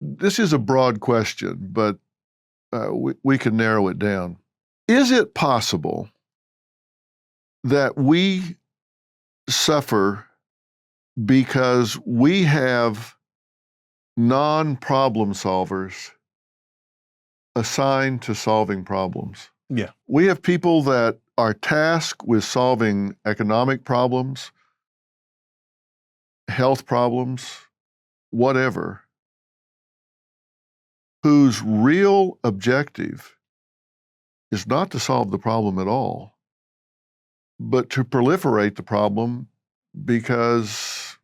this is a broad question, but we can narrow it down. Is it possible that we suffer because we have non-problem solvers assigned to solving problems? Yeah. We have people that are tasked with solving economic problems, health problems, whatever, whose real objective is not to solve the problem at all, but to proliferate the problem because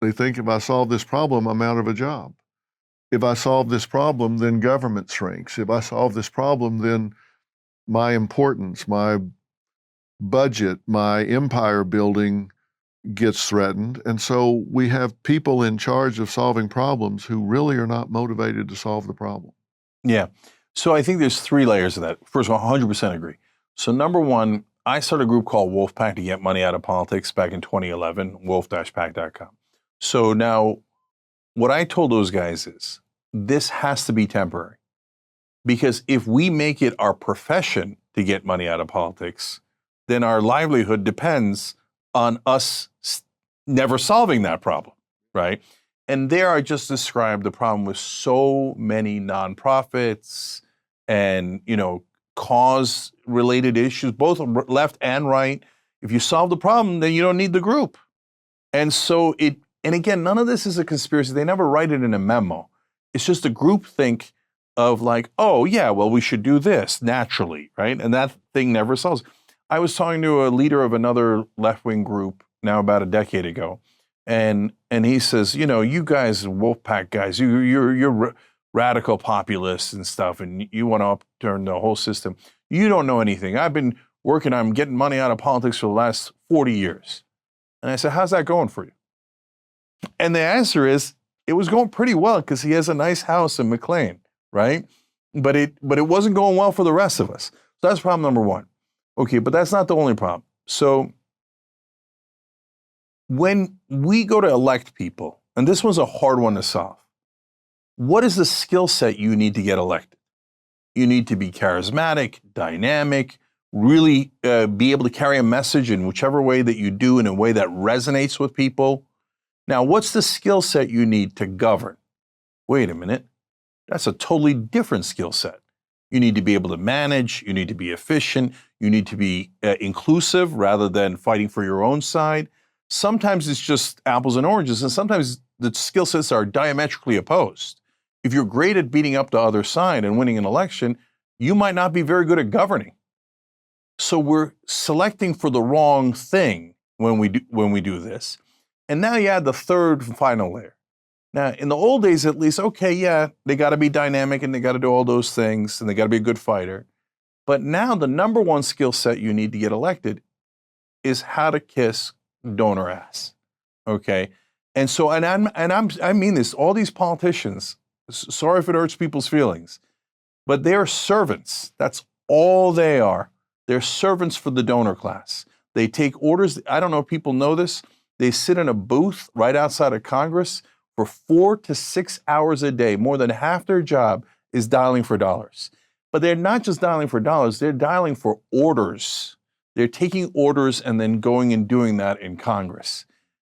they think if I solve this problem, I'm out of a job. If I solve this problem, then government shrinks. If I solve this problem, then my importance, my budget, my empire building gets threatened. And so we have people in charge of solving problems who really are not motivated to solve the problem. Yeah. So I think there's three layers of that. First of all, 100% agree. So number one, I started a group called Wolfpack to get money out of politics back in 2011, wolf-pack.com. So now what I told those guys is this has to be temporary, because if we make it our profession to get money out of politics, then our livelihood depends on us never solving that problem, right? And there I just described the problem with so many nonprofits and, cause-related issues, both left and right. If you solve the problem, then you don't need the group. And so and again, none of this is a conspiracy. They never write it in a memo. It's just a groupthink of like, oh yeah, well, we should do this naturally, right? And that thing never solves. I was talking to a leader of another left-wing group now about a decade ago, and he says, you guys, Wolfpack guys, you're radical populists and stuff, and you want to upturn the whole system. You don't know anything. I've been working on getting money out of politics for the last 40 years. And I said, how's that going for you? And the answer is, it was going pretty well because he has a nice house in McLean, right? But it wasn't going well for the rest of us. So that's problem number one. Okay, but that's not the only problem. So when we go to elect people, and this one's a hard one to solve, what is the skill set you need to get elected? You need to be charismatic, dynamic, really be able to carry a message in whichever way that you do, in a way that resonates with people. Now, what's the skill set you need to govern? Wait a minute. That's a totally different skill set. You need to be able to manage. You need to be efficient. You need to be inclusive rather than fighting for your own side. Sometimes it's just apples and oranges, and sometimes the skill sets are diametrically opposed. If you're great at beating up the other side and winning an election, you might not be very good at governing. So we're selecting for the wrong thing when we do this. And now you add the third and final layer. Now, in the old days, at least, okay, yeah, they got to be dynamic and they got to do all those things and they got to be a good fighter. But now the number one skill set you need to get elected is how to kiss donor ass. Okay, and so I mean this. All these politicians, sorry if it hurts people's feelings, but they are servants. That's all they are. They're servants for the donor class. They take orders. I don't know if people know this. They sit in a booth right outside of Congress for 4 to 6 hours a day. More than half their job is dialing for dollars. But they're not just dialing for dollars, they're dialing for orders. They're taking orders and then going and doing that in Congress.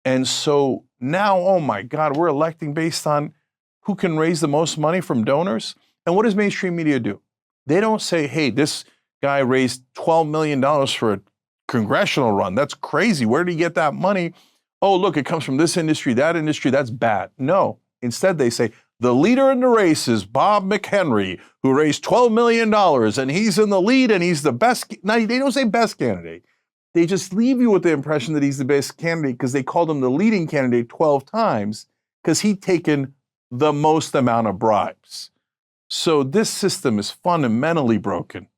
And so now, oh my God, we're electing based on who can raise the most money from donors. And what does mainstream media do? They don't say, hey, this guy raised $12 million for a congressional run. That's crazy. Where did he get that money? Oh, look, it comes from this industry, that's bad. No, instead they say, the leader in the race is Bob McHenry, who raised $12 million, and he's in the lead, and he's the best. Now, they don't say best candidate. They just leave you with the impression that he's the best candidate because they called him the leading candidate 12 times because he'd taken the most amount of bribes. So this system is fundamentally broken.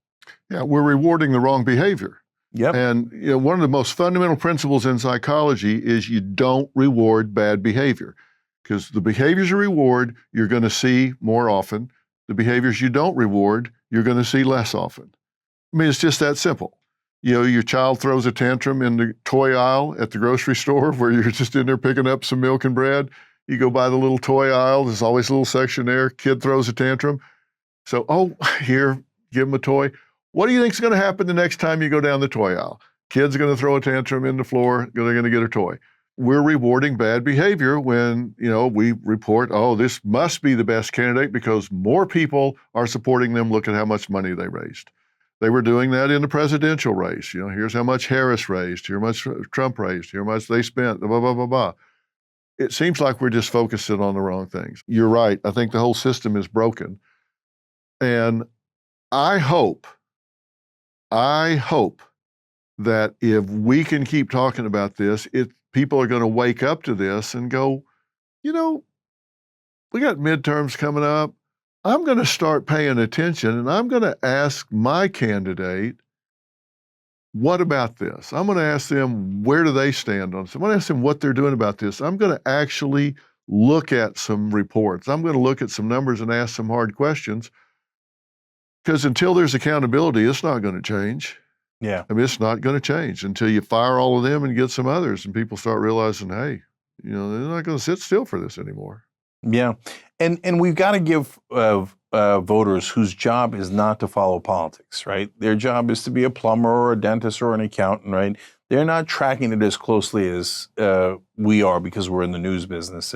Yeah, we're rewarding the wrong behavior. Yep. And one of the most fundamental principles in psychology is you don't reward bad behavior, because the behaviors you reward, you're going to see more often. The behaviors you don't reward, you're going to see less often. I mean, it's just that simple. Your child throws a tantrum in the toy aisle at the grocery store where you're just in there picking up some milk and bread. You go by the little toy aisle, there's always a little section there. Kid throws a tantrum. So, oh, here, give him a toy. What do you think is going to happen the next time you go down the toy aisle? Kid's going to throw a tantrum in the floor, they're going to get a toy. We're rewarding bad behavior when, we report, oh, this must be the best candidate because more people are supporting them. Look at how much money they raised. They were doing that in the presidential race. Here's how much Harris raised, here's how much Trump raised, here's how much they spent, blah, blah, blah, blah. It seems like we're just focusing on the wrong things. You're right. I think the whole system is broken. And I hope that if we can keep talking about this, people are going to wake up to this and go, we got midterms coming up. I'm going to start paying attention and I'm going to ask my candidate, what about this? I'm going to ask them, where do they stand on this? I'm going to ask them what they're doing about this. I'm going to actually look at some reports. I'm going to look at some numbers and ask some hard questions because until there's accountability, it's not going to change. Yeah. I mean, it's not going to change until you fire all of them and get some others and people start realizing, hey, they're not going to sit still for this anymore. Yeah. And we've got to give voters whose job is not to follow politics, right? Their job is to be a plumber or a dentist or an accountant, right? They're not tracking it as closely as we are because we're in the news business.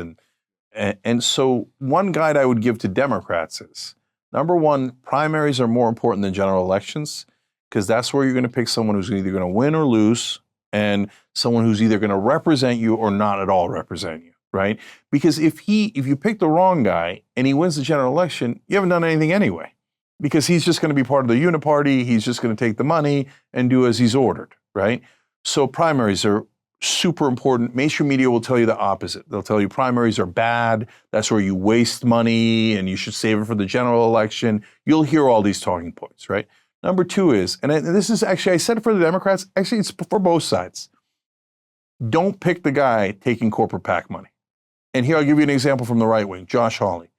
And so one guide I would give to Democrats is, number one, primaries are more important than general elections because that's where you're going to pick someone who's either going to win or lose and someone who's either going to represent you or not at all represent you, right? Because if you pick the wrong guy and he wins the general election, you haven't done anything anyway because he's just going to be part of the uniparty. He's just going to take the money and do as he's ordered, right? So primaries are super important. Mainstream media will tell you the opposite. They'll tell you primaries are bad. That's where you waste money and you should save it for the general election. You'll hear all these talking points, right? Number two is, and this is actually, I said it for the Democrats, actually it's for both sides. Don't pick the guy taking corporate PAC money. And here I'll give you an example from the right wing, Josh Hawley.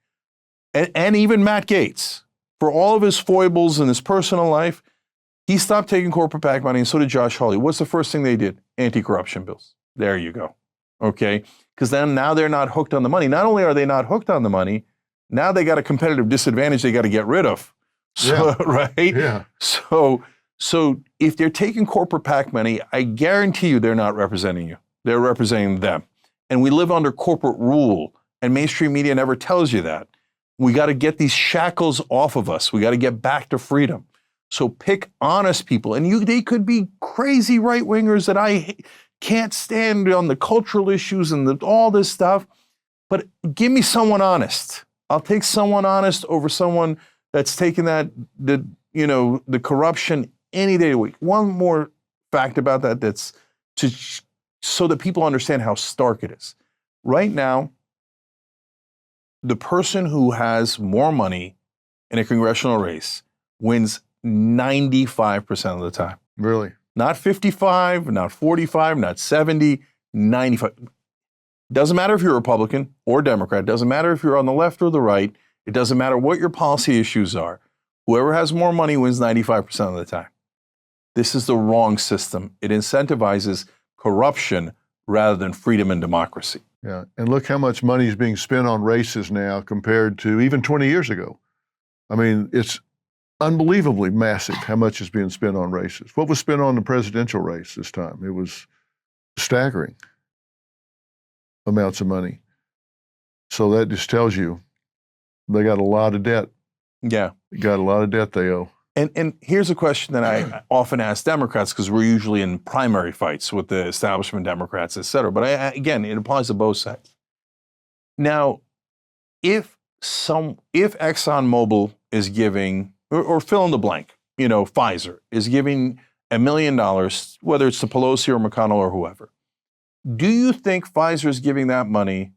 And even Matt Gaetz, for all of his foibles in his personal life, he stopped taking corporate PAC money and so did Josh Hawley. What's the first thing they did? Anti-corruption bills. There you go. Okay? Because then now they're not hooked on the money. Not only are they not hooked on the money, now they got a competitive disadvantage they got to get rid of. So, Yeah. Right? Yeah. So if they're taking corporate PAC money, I guarantee you they're not representing you. They're representing them. And we live under corporate rule, and mainstream media never tells you that. We got to get these shackles off of us. We got to get back to freedom. So pick honest people. And they could be crazy right-wingers that I can't stand on the cultural issues and all this stuff, but give me someone honest. I'll take someone honest over someone that's taking the corruption any day of the week. One more fact about that so that people understand how stark it is. Right now, the person who has more money in a congressional race wins 95% of the time. Really? Not 55, not 45, not 70, 95. Doesn't matter if you're a Republican or Democrat. Doesn't matter if you're on the left or the right. It doesn't matter what your policy issues are. Whoever has more money wins 95% of the time. This is the wrong system. It incentivizes corruption rather than freedom and democracy. Yeah. And look how much money is being spent on races now compared to even 20 years ago. I mean, it's unbelievably massive how much is being spent on races. What was spent on the presidential race this time? It was staggering amounts of money. So that just tells you they got a lot of debt. Yeah. They got a lot of debt they owe. And here's a question that I often ask Democrats because we're usually in primary fights with the establishment Democrats, et cetera. But again, it applies to both sides. Now, if ExxonMobil is giving, or fill in the blank, Pfizer is giving $1 million, whether it's to Pelosi or McConnell or whoever, do you think Pfizer is giving that money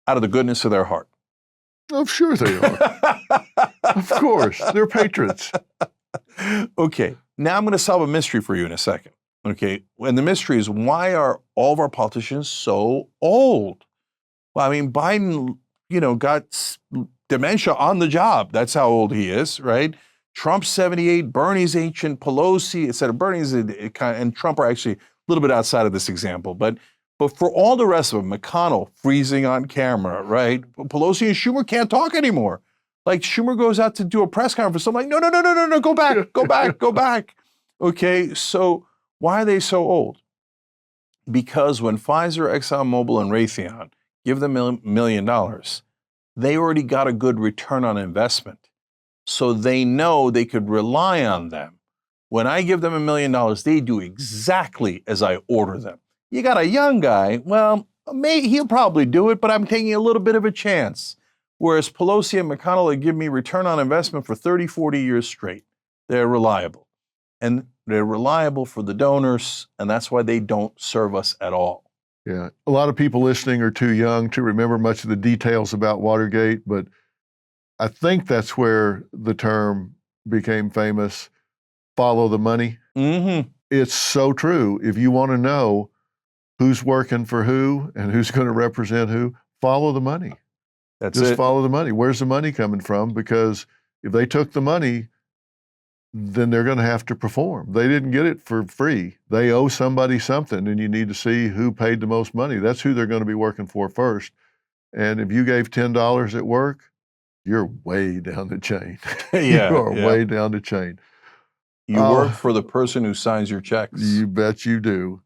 out of the goodness of their heart? Oh, sure they are. Of course. They're patriots. Okay. Now I'm going to solve a mystery for you in a second. Okay. And the mystery is, why are all of our politicians so old? Well, I mean, Biden, got dementia on the job. That's how old he is, right? Trump's 78, Bernie's ancient, Pelosi, et cetera. Bernie's and Trump are actually a little bit outside of this example, but But for all the rest of them, McConnell freezing on camera, right? Pelosi and Schumer can't talk anymore. Like Schumer goes out to do a press conference. I'm like, no, go back, go back, go back. Okay, so why are they so old? Because when Pfizer, ExxonMobil, and Raytheon give them $1 million, they already got a good return on investment. So they know they could rely on them. When I give them $1 million, they do exactly as I order them. You got a young guy, well, he'll probably do it, but I'm taking a little bit of a chance. Whereas Pelosi and McConnell, they give me return on investment for 30, 40 years straight. They're reliable. And they're reliable for the donors, and that's why they don't serve us at all. Yeah. A lot of people listening are too young to remember much of the details about Watergate, but I think that's where the term became famous, follow the money. Mm-hmm. It's so true. If you want to know who's working for who and who's going to represent who, follow the money. Just follow the money. Where's the money coming from? Because if they took the money, then they're going to have to perform. They didn't get it for free. They owe somebody something, and you need to see who paid the most money. That's who they're going to be working for first. And if you gave $10 at work, you're way down the chain. Yeah, you are way down the chain. You work for the person who signs your checks. You bet you do.